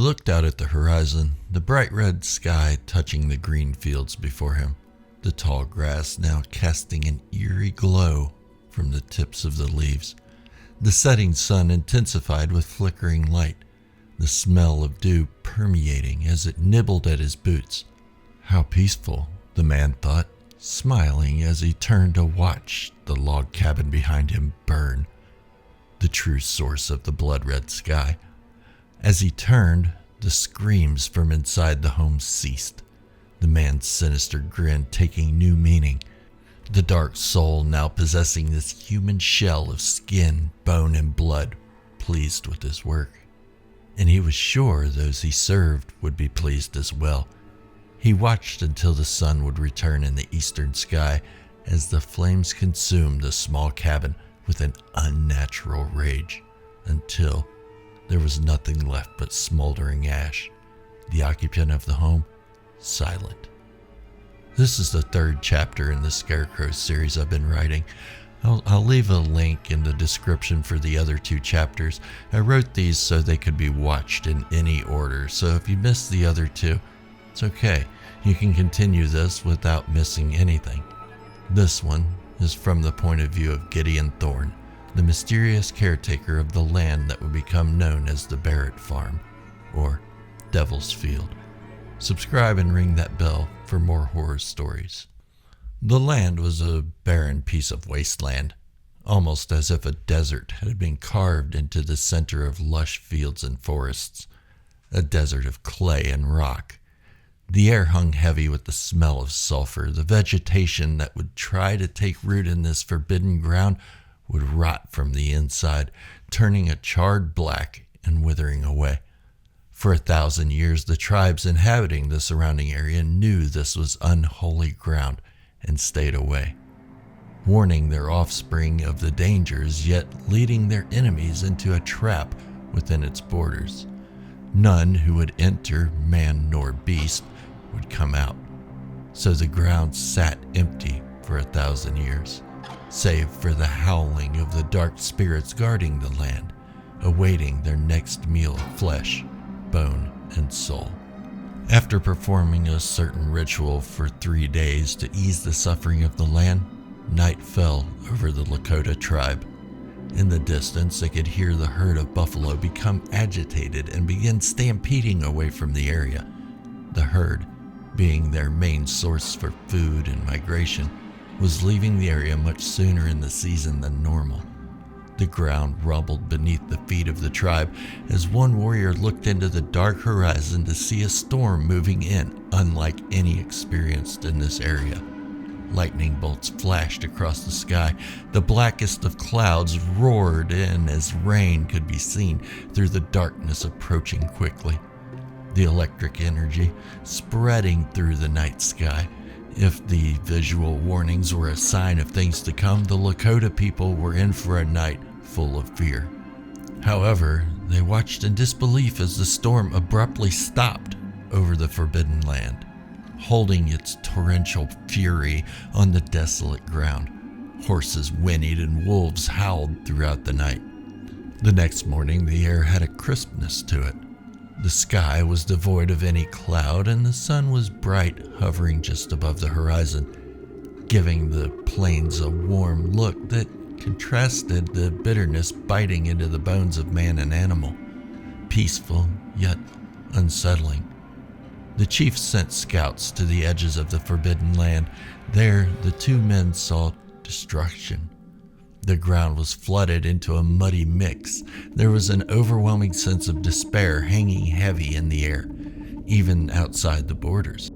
looked out at the horizon, the bright red sky touching the green fields before him, the tall grass now casting an eerie glow from the tips of the leaves. The setting sun intensified with flickering light, the smell of dew permeating as it nibbled at his boots. How peaceful, the man thought, smiling as he turned to watch the log cabin behind him burn, the true source of the blood-red sky. As he turned, the screams from inside the home ceased, the man's sinister grin taking new meaning, the dark soul now possessing this human shell of skin, bone, and blood, pleased with his work. And he was sure those he served would be pleased as well. He watched until the sun would return in the eastern sky as the flames consumed the small cabin with an unnatural rage, until there was nothing left but smoldering ash, the occupant of the home silent. This is the third chapter in the Scarecrows series I've been writing. I'll leave a link in the description for the other 2 chapters. I wrote these so they could be watched in any order, so if you missed the other 2, it's okay. You can continue this without missing anything. This one is from the point of view of Gideon Thorn, the mysterious caretaker of the land that would become known as the Barrett Farm, or Devil's Field. Subscribe and ring that bell for more horror stories. The land was a barren piece of wasteland, almost as if a desert had been carved into the center of lush fields and forests, a desert of clay and rock. The air hung heavy with the smell of sulfur. The vegetation that would try to take root in this forbidden ground would rot from the inside, turning a charred black and withering away. For 1,000 years, the tribes inhabiting the surrounding area knew this was unholy ground and stayed away, warning their offspring of the dangers, yet leading their enemies into a trap within its borders. None who would enter, man nor beast, would come out, so the ground sat empty for 1,000 years, save for the howling of the dark spirits guarding the land, awaiting their next meal of flesh, bone, and soul. After performing a certain ritual for 3 days to ease the suffering of the land, night fell over the Lakota tribe. In the distance, they could hear the herd of buffalo become agitated and begin stampeding away from the area. The herd, being their main source for food and migration, was leaving the area much sooner in the season than normal. The ground rumbled beneath the feet of the tribe as one warrior looked into the dark horizon to see a storm moving in, unlike any experienced in this area. Lightning bolts flashed across the sky. The blackest of clouds roared in as rain could be seen through the darkness approaching quickly. The electric energy spreading through the night sky. If the visual warnings were a sign of things to come, the Lakota people were in for a night full of fear. However, they watched in disbelief as the storm abruptly stopped over the forbidden land, holding its torrential fury on the desolate ground. Horses whinnied and wolves howled throughout the night. The next morning, the air had a crispness to it. The sky was devoid of any cloud, and the sun was bright, hovering just above the horizon, giving the plains a warm look that contrasted the bitterness biting into the bones of man and animal, peaceful yet unsettling. The chief sent scouts to the edges of the forbidden land. There, the 2 men saw destruction. The ground was flooded into a muddy mix. There was an overwhelming sense of despair hanging heavy in the air, even outside the borders.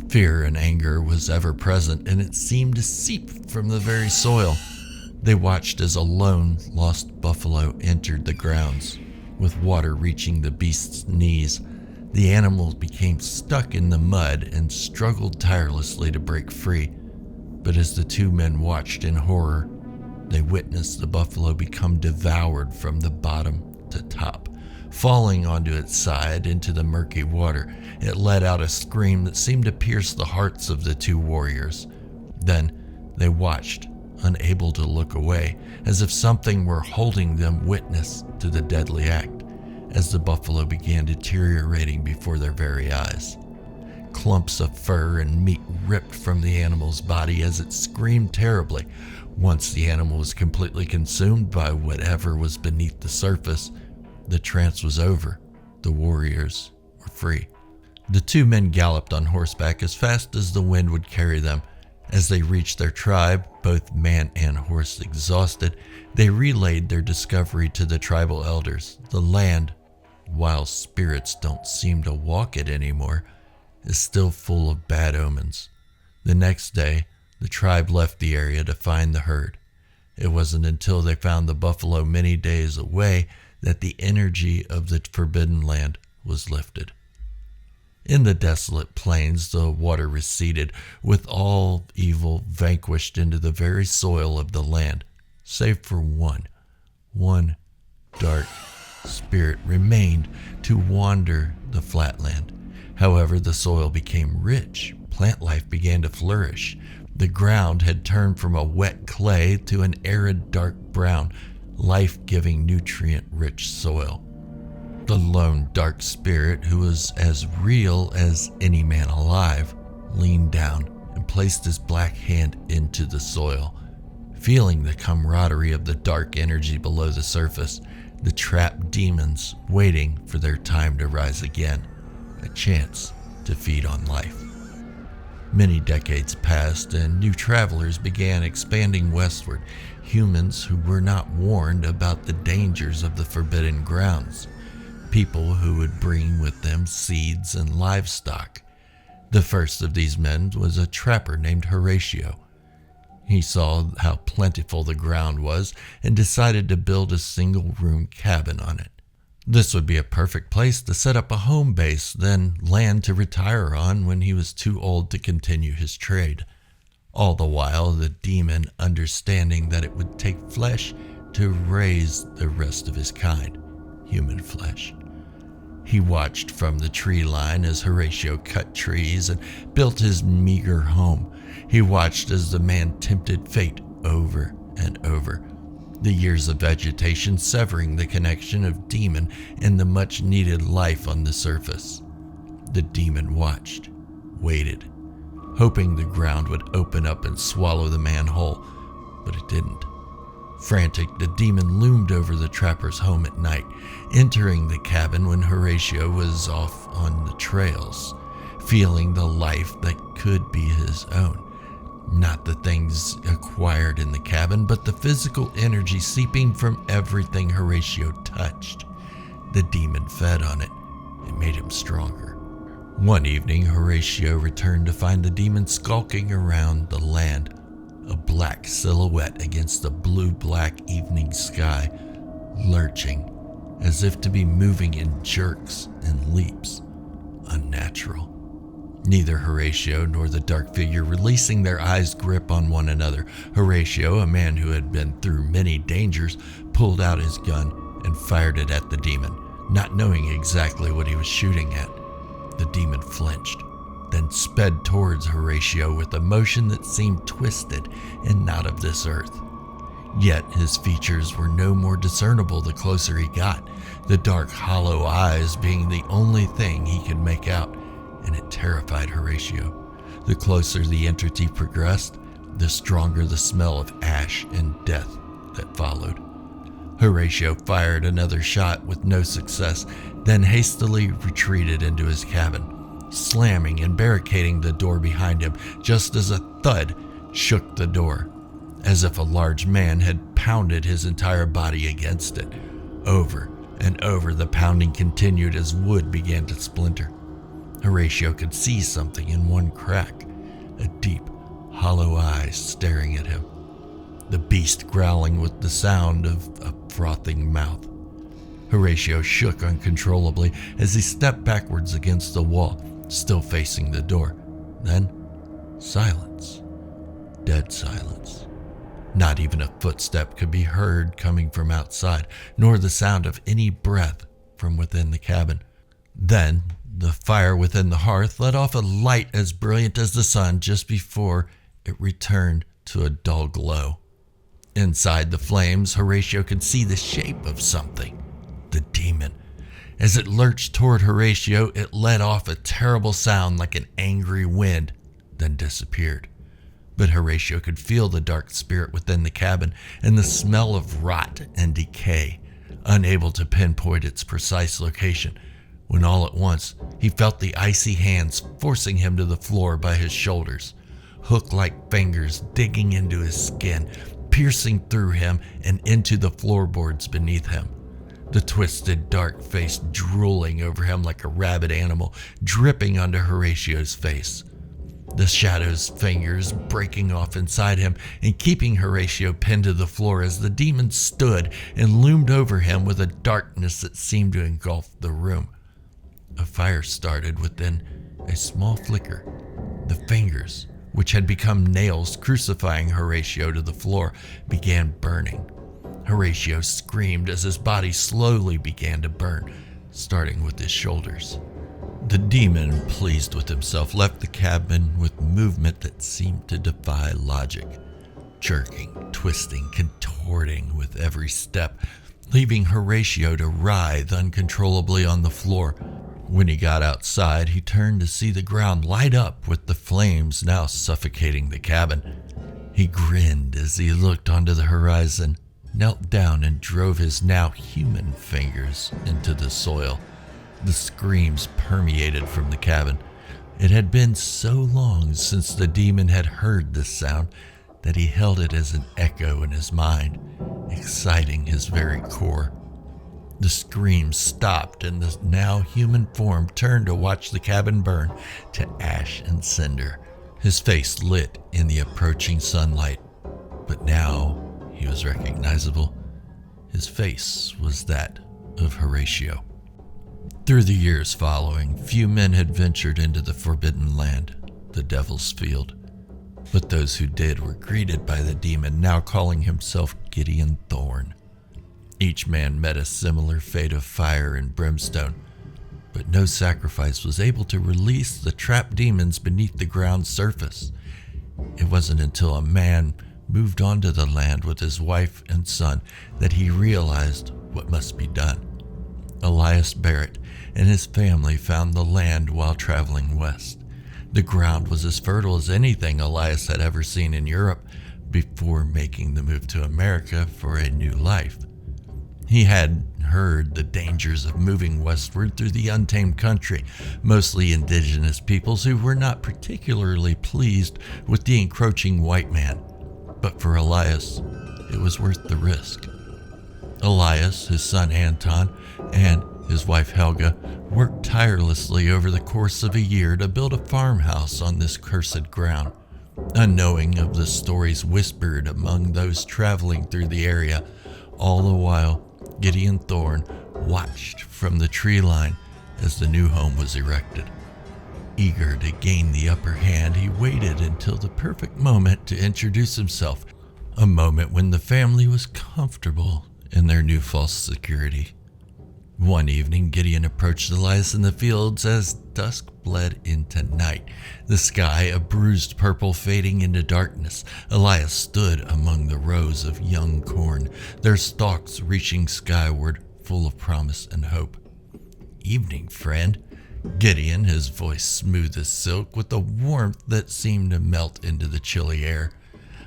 Fear and anger was ever present, and it seemed to seep from the very soil. They watched as a lone, lost buffalo entered the grounds, with water reaching the beast's knees. The animal became stuck in the mud and struggled tirelessly to break free. But as the 2 men watched in horror, they witnessed the buffalo become devoured from the bottom to top, falling onto its side into the murky water. It let out a scream that seemed to pierce the hearts of the 2 warriors. Then they watched, unable to look away, as if something were holding them witness to the deadly act. as the buffalo began deteriorating before their very eyes. Clumps of fur and meat ripped from the animal's body as it screamed terribly. Once the animal was completely consumed by whatever was beneath the surface, the trance was over. The warriors were free. The two men galloped on horseback as fast as the wind would carry them. As they reached their tribe, both man and horse exhausted, they relayed their discovery to the tribal elders. The land, while spirits don't seem to walk it anymore, is still full of bad omens. The next day, the tribe left the area to find the herd. It wasn't until they found the buffalo many days away that the energy of the forbidden land was lifted. In the desolate plains, the water receded, with all evil vanquished into the very soil of the land, save for one. One dark spirit remained to wander the flatland. However, the soil became rich. Plant life began to flourish. The ground had turned from a wet clay to an arid dark brown, life-giving, nutrient-rich soil. The lone dark spirit, who was as real as any man alive, leaned down and placed his black hand into the soil. Feeling the camaraderie of the dark energy below the surface, the trapped demons waiting for their time to rise again, a chance to feed on life. Many decades passed and new travelers began expanding westward, humans who were not warned about the dangers of the forbidden grounds. People who would bring with them seeds and livestock. The first of these men was a trapper named Horatio. He saw how plentiful the ground was and decided to build a single-room cabin on it. This would be a perfect place to set up a home base, then land to retire on when he was too old to continue his trade. All the while, the demon, understanding that it would take flesh to raise the rest of his kind, human flesh. He watched from the tree line as Horatio cut trees and built his meager home. He watched as the man tempted fate over and over, the years of vegetation severing the connection of demon and the much-needed life on the surface. The demon watched, waited, hoping the ground would open up and swallow the man whole, but it didn't. Frantic, the demon loomed over the trapper's home at night, entering the cabin when Horatio was off on the trails, feeling the life that could be his own. Not the things acquired in the cabin, but the physical energy seeping from everything Horatio touched. The demon fed on it. It made him stronger. One evening, Horatio returned to find the demon skulking around the land, a black silhouette against the blue-black evening sky, lurching, as if to be moving in jerks and leaps. Unnatural. Neither Horatio nor the dark figure releasing their eyes' grip on one another. Horatio, a man who had been through many dangers, pulled out his gun and fired it at the demon, not knowing exactly what he was shooting at. The demon flinched, then sped towards Horatio with a motion that seemed twisted and not of this earth. Yet his features were no more discernible the closer he got, the dark, hollow eyes being the only thing he could make out, and it terrified Horatio. The closer the entity progressed, the stronger the smell of ash and death that followed. Horatio fired another shot with no success, then hastily retreated into his cabin, slamming and barricading the door behind him just as a thud shook the door, as if a large man had pounded his entire body against it. Over and over the pounding continued as wood began to splinter. Horatio could see something in one crack, a deep, hollow eye staring at him, the beast growling with the sound of a frothing mouth. Horatio shook uncontrollably as he stepped backwards against the wall, still facing the door. Then, silence. Dead silence. Not even a footstep could be heard coming from outside, nor the sound of any breath from within the cabin. Then, the fire within the hearth let off a light as brilliant as the sun just before it returned to a dull glow. Inside the flames, Horatio could see the shape of something. The demon. As it lurched toward Horatio, it let off a terrible sound like an angry wind, then disappeared. But Horatio could feel the dark spirit within the cabin and the smell of rot and decay, unable to pinpoint its precise location, when all at once he felt the icy hands forcing him to the floor by his shoulders, hook-like fingers digging into his skin, piercing through him and into the floorboards beneath him. The twisted, dark face drooling over him like a rabid animal, dripping onto Horatio's face. The shadow's fingers breaking off inside him and keeping Horatio pinned to the floor as the demon stood and loomed over him with a darkness that seemed to engulf the room. A fire started within a small flicker. The fingers, which had become nails crucifying Horatio to the floor, began burning. Horatio screamed as his body slowly began to burn, starting with his shoulders. The demon, pleased with himself, left the cabin with movement that seemed to defy logic, jerking, twisting, contorting with every step, leaving Horatio to writhe uncontrollably on the floor. When he got outside, he turned to see the ground light up with the flames now suffocating the cabin. He grinned as he looked onto the horizon, knelt down and drove his now human fingers into the soil. The screams permeated from the cabin. It had been so long since the demon had heard this sound that he held it as an echo in his mind, exciting his very core. The screams stopped and the now human form turned to watch the cabin burn to ash and cinder, his face lit in the approaching sunlight. But now he was recognizable. His face was that of Horatio. Through the years following, few men had ventured into the forbidden land, the Devil's Field. But those who did were greeted by the demon, now calling himself Gideon Thorn. Each man met a similar fate of fire and brimstone, but no sacrifice was able to release the trapped demons beneath the ground's surface. It wasn't until a man moved onto the land with his wife and son that he realized what must be done. Elias Barrett and his family found the land while traveling west. The ground was as fertile as anything Elias had ever seen in Europe before making the move to America for a new life. He had heard the dangers of moving westward through the untamed country, mostly indigenous peoples who were not particularly pleased with the encroaching white man. But for Elias, it was worth the risk. Elias, his son Anton, and his wife Helga worked tirelessly over the course of a year to build a farmhouse on this cursed ground. Unknowing of the stories whispered among those traveling through the area, all the while Gideon Thorn watched from the tree line as the new home was erected. Eager to gain the upper hand, he waited until the perfect moment to introduce himself, a moment when the family was comfortable in their new false security. One evening, Gideon approached Elias in the fields as dusk bled into night, the sky a bruised purple fading into darkness. Elias stood among the rows of young corn, their stalks reaching skyward, full of promise and hope. "Evening, friend." Gideon, his voice smooth as silk, with a warmth that seemed to melt into the chilly air.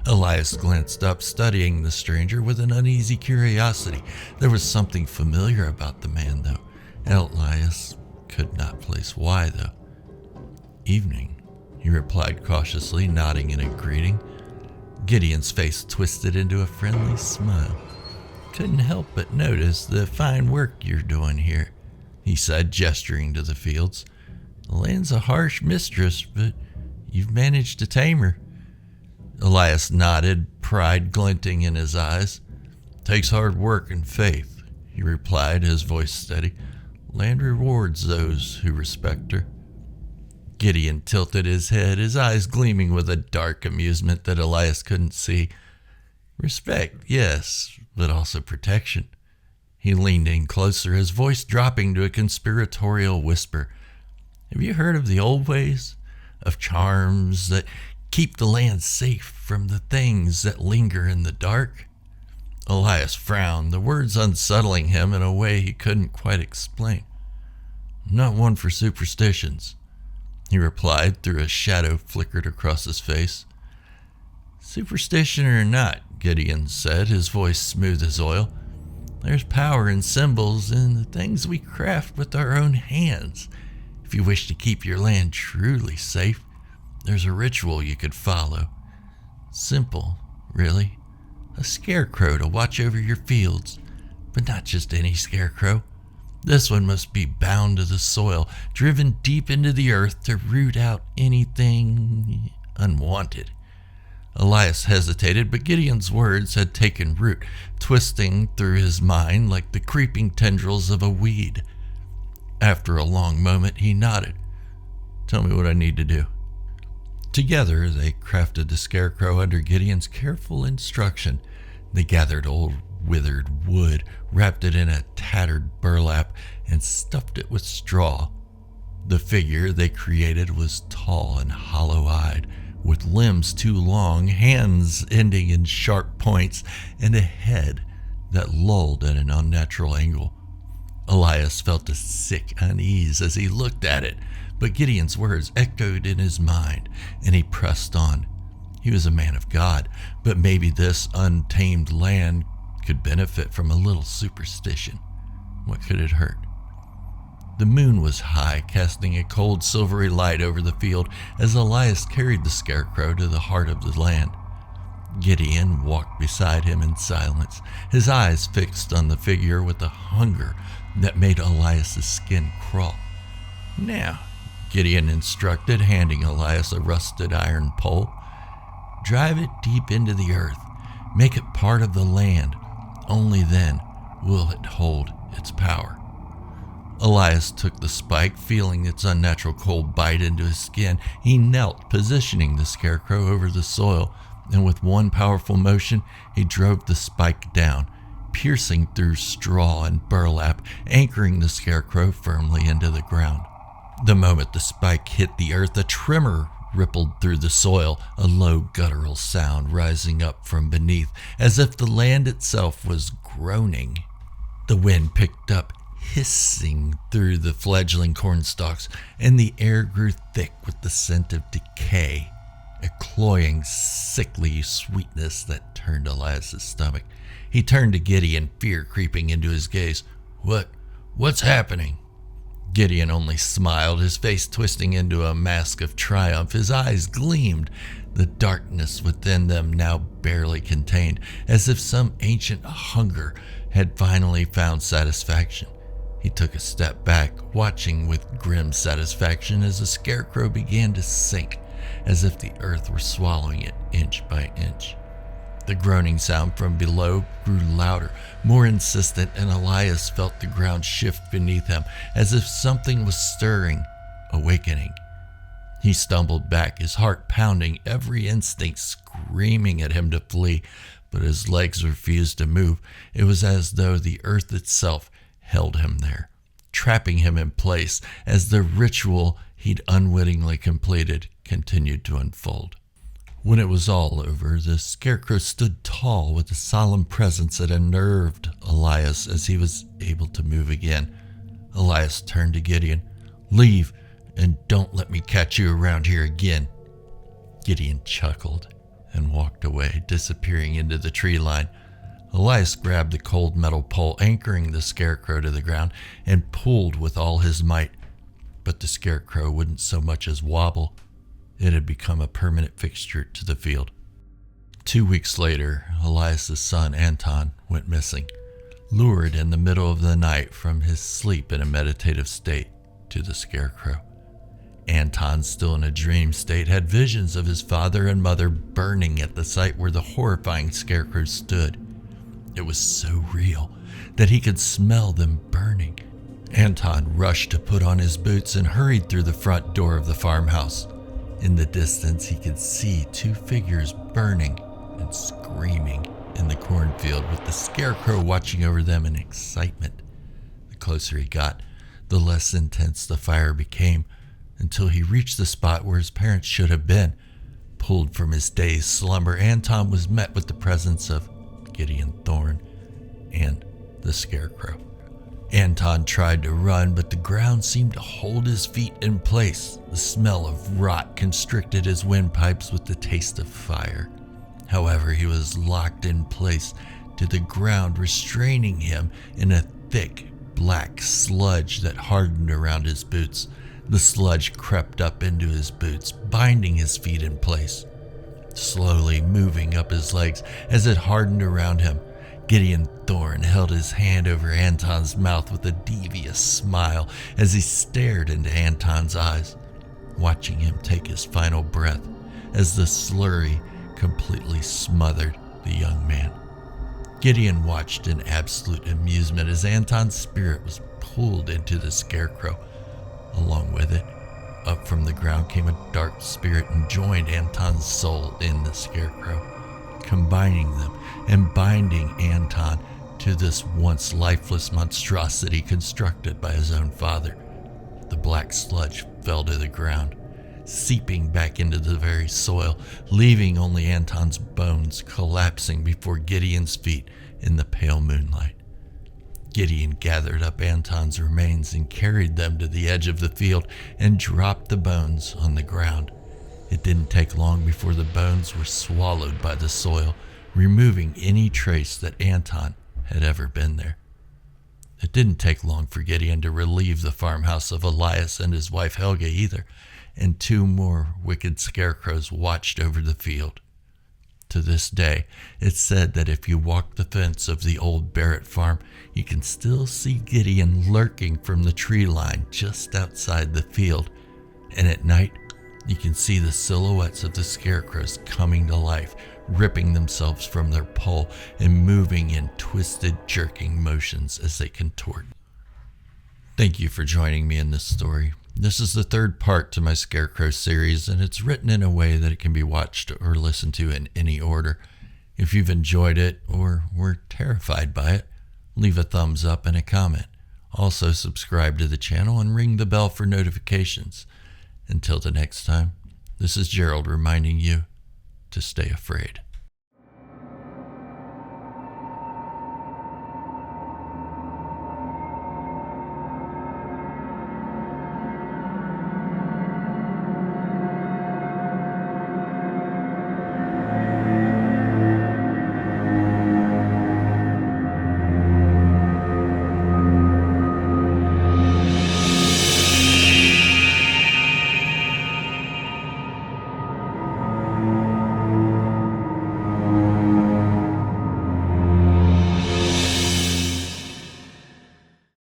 Elias glanced up, studying the stranger with an uneasy curiosity. There was something familiar about the man, though. Elias could not place why, though. "Evening," he replied cautiously, nodding in a greeting. Gideon's face twisted into a friendly smile. "Couldn't help but notice the fine work you're doing here," he said, gesturing to the fields. "The land's a harsh mistress, but you've managed to tame her." Elias nodded, pride glinting in his eyes. "Takes hard work and faith," he replied, his voice steady. "Land rewards those who respect her." Gideon tilted his head, his eyes gleaming with a dark amusement that Elias couldn't see. "Respect, yes, but also protection." He leaned in closer, his voice dropping to a conspiratorial whisper. "Have you heard of the old ways? Of charms that keep the land safe from the things that linger in the dark?" Elias frowned, the words unsettling him in a way he couldn't quite explain. Not one for superstitions," he replied through a shadow flickered across his face. "Superstition or not," Gideon said, his voice smooth as oil, "there's power in symbols and the things we craft with our own hands. If you wish to keep your land truly safe, there's a ritual you could follow. Simple, really. A scarecrow to watch over your fields, but not just any scarecrow. This one must be bound to the soil, driven deep into the earth to root out anything unwanted." Elias hesitated, but Gideon's words had taken root, twisting through his mind like the creeping tendrils of a weed. After a long moment, he nodded. "Tell me what I need to do." Together, they crafted the scarecrow under Gideon's careful instruction. They gathered old withered wood, wrapped it in a tattered burlap, and stuffed it with straw. The figure they created was tall and hollow-eyed, with limbs too long, hands ending in sharp points, and a head that lolled at an unnatural angle. Elias felt a sick unease as he looked at it, but Gideon's words echoed in his mind, and he pressed on. He was a man of God, but maybe this untamed land could benefit from a little superstition. What could it hurt? The moon was high, casting a cold silvery light over the field as Elias carried the scarecrow to the heart of the land. Gideon walked beside him in silence, his eyes fixed on the figure with a hunger that made Elias's skin crawl. "Now," Gideon instructed, handing Elias a rusted iron pole, "drive it deep into the earth. Make it part of the land. Only then will it hold its power." Elias took the spike, feeling its unnatural cold bite into his skin. He knelt, positioning the scarecrow over the soil, and with one powerful motion, he drove the spike down, piercing through straw and burlap, anchoring the scarecrow firmly into the ground. The moment the spike hit the earth, a tremor rippled through the soil, a low guttural sound rising up from beneath, as if the land itself was groaning. The wind picked up, hissing through the fledgling cornstalks, and the air grew thick with the scent of decay, a cloying, sickly sweetness that turned Elias's stomach. He turned to Gideon, fear creeping into his gaze. What's happening?" Gideon only smiled, his face twisting into a mask of triumph. His eyes gleamed, the darkness within them now barely contained, as if some ancient hunger had finally found satisfaction. He took a step back, watching with grim satisfaction as the scarecrow began to sink, as if the earth were swallowing it inch by inch. The groaning sound from below grew louder, more insistent, and Elias felt the ground shift beneath him, as if something was stirring, awakening. He stumbled back, his heart pounding, every instinct screaming at him to flee, but his legs refused to move. It was as though the earth itself held him there, trapping him in place as the ritual he'd unwittingly completed continued to unfold. When it was all over, the scarecrow stood tall with a solemn presence that unnerved Elias as he was able to move again. Elias turned to Gideon. "Leave, and don't let me catch you around here again." Gideon chuckled and walked away, disappearing into the tree line. Elias grabbed the cold metal pole, anchoring the scarecrow to the ground, and pulled with all his might. But the scarecrow wouldn't so much as wobble. It had become a permanent fixture to the field. 2 weeks later, Elias's son Anton went missing, lured in the middle of the night from his sleep in a meditative state to the scarecrow. Anton, still in a dream state, had visions of his father and mother burning at the site where the horrifying scarecrow stood. It was so real that he could smell them burning. Anton rushed to put on his boots and hurried through the front door of the farmhouse. In the distance, he could see 2 figures burning and screaming in the cornfield, with the scarecrow watching over them in excitement. The closer he got, the less intense the fire became, until he reached the spot where his parents should have been. Pulled from his dazed slumber, Anton was met with the presence of Gideon Thorn and the scarecrow. Anton tried to run, but the ground seemed to hold his feet in place. The smell of rot constricted his windpipes with the taste of fire. However, he was locked in place to the ground, restraining him in a thick, black sludge that hardened around his boots. The sludge crept up into his boots, binding his feet in place, slowly moving up his legs as it hardened around him. Gideon Thorn held his hand over Anton's mouth with a devious smile as he stared into Anton's eyes, watching him take his final breath as the slurry completely smothered the young man. Gideon watched in absolute amusement as Anton's spirit was pulled into the Scarecrow. Along with it, up from the ground came a dark spirit and joined Anton's soul in the Scarecrow, combining them and binding Anton to this once lifeless monstrosity constructed by his own father. The black sludge fell to the ground, seeping back into the very soil, leaving only Anton's bones collapsing before Gideon's feet in the pale moonlight. Gideon gathered up Anton's remains and carried them to the edge of the field and dropped the bones on the ground. It didn't take long before the bones were swallowed by the soil, removing any trace that Anton had ever been there. It didn't take long for Gideon to relieve the farmhouse of Elias and his wife Helga either, and 2 more wicked scarecrows watched over the field. To this day, it's said that if you walk the fence of the old Barrett farm, you can still see Gideon lurking from the tree line just outside the field, and at night, you can see the silhouettes of the scarecrows coming to life, ripping themselves from their pole and moving in twisted, jerking motions as they contort. Thank you for joining me in this story. This is the 3rd part to my Scarecrow series, and it's written in a way that it can be watched or listened to in any order. If you've enjoyed it or were terrified by it, leave a thumbs up and a comment. Also, subscribe to the channel and ring the bell for notifications. Until the next time, this is Gerald reminding you to stay afraid.